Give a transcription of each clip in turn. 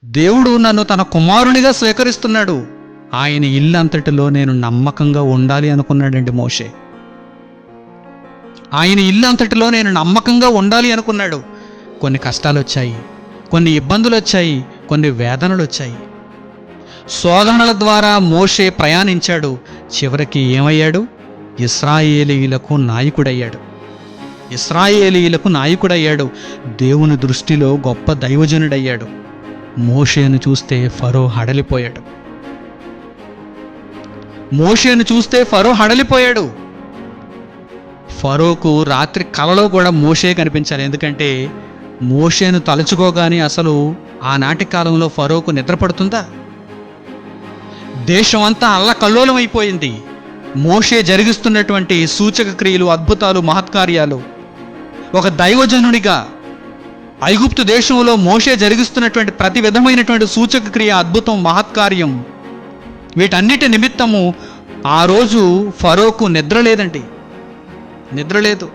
దేవుడు నన్ను తన కుమారునిగా స్వీకరిస్తున్నాడు. ఆయన ఇల్లంతటిలో నేను నమ్మకంగా ఉండాలి అనుకున్నాడండి మోషే. ఆయన ఇల్లంతటిలో నేను నమ్మకంగా ఉండాలి అనుకున్నాడు. కొన్ని కష్టాలు వచ్చాయి, కొన్ని ఇబ్బందులు వచ్చాయి, కొన్ని వేదనలు వచ్చాయి. శోధనల ద్వారా మోషే ప్రయాణించాడు. చివరికి ఏమయ్యాడు? ఇశ్రాయేలీయులకు నాయకుడయ్యాడు. ఇశ్రాయేలీయులకు నాయకుడయ్యాడు. దేవుని దృష్టిలో గొప్ప దైవజనుడయ్యాడు. మోషేను చూస్తే ఫరో హడలిపోయాడు. మోషేను చూస్తే ఫరో హడలిపోయాడు. ఫరోకు రాత్రి కలలో కూడా మోషే కనిపించాలి. ఎందుకంటే మోషేను తలుచుకోగానే అసలు ఆనాటి కాలంలో ఫరోకు నిద్ర పడుతుందా? దేశం అంతా అల్లకల్లోలం అయిపోయింది. మోషే జరిగిస్తున్నటువంటి సూచక క్రియలు, అద్భుతాలు, మహత్కార్యాలు, ఒక దైవజనుడిగా ఐగుప్తు దేశంలో మోషే జరిగిస్తున్నటువంటి ప్రతి విధమైనటువంటి సూచక క్రియ, అద్భుతం, మహత్కార్యం, వీటన్నిటి నిమిత్తము ఆ రోజు ఫరోకు నిద్ర లేదండి. నిద్ర లేదు.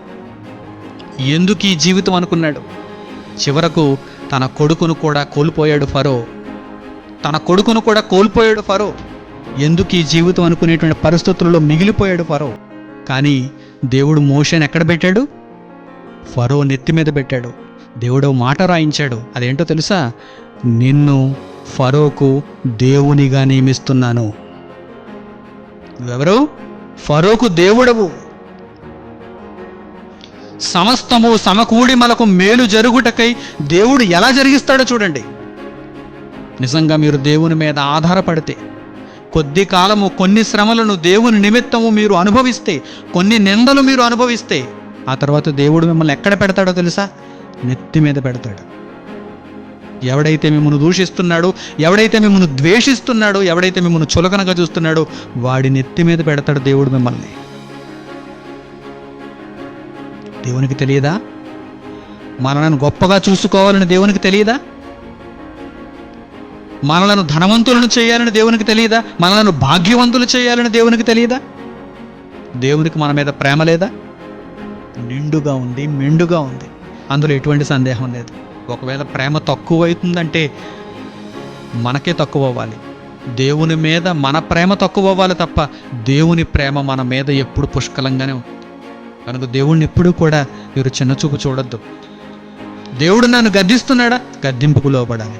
ఎందుకు ఈ జీవితం అనుకున్నాడు. చివరకు తన కొడుకును కూడా కోల్పోయాడు ఫరో. తన కొడుకును కూడా కోల్పోయాడు ఫరో. ఎందుకు ఈ జీవితం అనుకునేటువంటి పరిస్థితుల్లో మిగిలిపోయాడు ఫరో. కానీ దేవుడు మోషేని ఎక్కడ పెట్టాడు? ఫరో నెత్తి మీద పెట్టాడు. దేవుడు మాట రాయించాడు. అదేంటో తెలుసా? నిన్ను ఫరోకు దేవునిగా నియమిస్తున్నాను. నువ్వెవరు? ఫరోకు దేవుడవు. సమస్తము సమకూడి మనకు మేలు జరుగుటకై దేవుడు ఎలా జరిగిస్తాడో చూడండి. నిజంగా మీరు దేవుని మీద ఆధారపడితే, కొద్ది కాలము కొన్ని శ్రమలను దేవుని నిమిత్తము మీరు అనుభవిస్తే, కొన్ని నిందలు మీరు అనుభవిస్తే, ఆ తర్వాత దేవుడు మిమ్మల్ని ఎక్కడ పెడతాడో తెలుసా? నెత్తి మీద పెడతాడు. ఎవడైతే మిమ్మల్ని దూషిస్తున్నాడో, ఎవడైతే మిమ్మల్ని ద్వేషిస్తున్నాడో, ఎవడైతే మిమ్మల్ని చులకనగా చూస్తున్నాడో వాడి నెత్తి మీద పెడతాడు దేవుడు మిమ్మల్ని. దేవునికి తెలియదా? మనలను గొప్పగా చూసుకోవాలని దేవునికి తెలియదా? మనలను ధనవంతులను చేయాలని దేవునికి తెలియదా? మనలను భాగ్యవంతులు చేయాలని దేవునికి తెలియదా? దేవునికి మన మీద ప్రేమ లేదా? నిండుగా ఉంది, మెండుగా ఉంది. అందులో ఎటువంటి సందేహం లేదు. ఒకవేళ ప్రేమ తక్కువ అవుతుందంటే మనకే తక్కువ అవ్వాలి. దేవుని మీద మన ప్రేమ తక్కువ అవ్వాలి తప్ప దేవుని ప్రేమ మన మీద ఎప్పుడు పుష్కలంగానే ఉంటుంది. కనుక దేవుణ్ణి ఎప్పుడూ కూడా మీరు చిన్నచూపు చూడొద్దు. దేవుడు నన్ను గద్దిస్తున్నాడా? గద్దింపుకు లోబడాలి.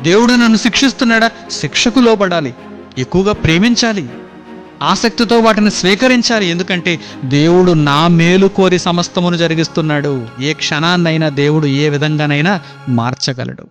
దేవుడు నన్ను శిక్షిస్తున్నాడా? శిక్షకు లోబడాలి. ఎక్కువగా ప్రేమించాలి. ఆసక్తితో వాటిని స్వీకరించాలి. ఎందుకంటే దేవుడు నా మేలు కోరి సమస్తమును జరిగిస్తున్నాడు. ఏ క్షణాన్నైనా దేవుడు ఏ విధంగానైనా మార్చగలడు.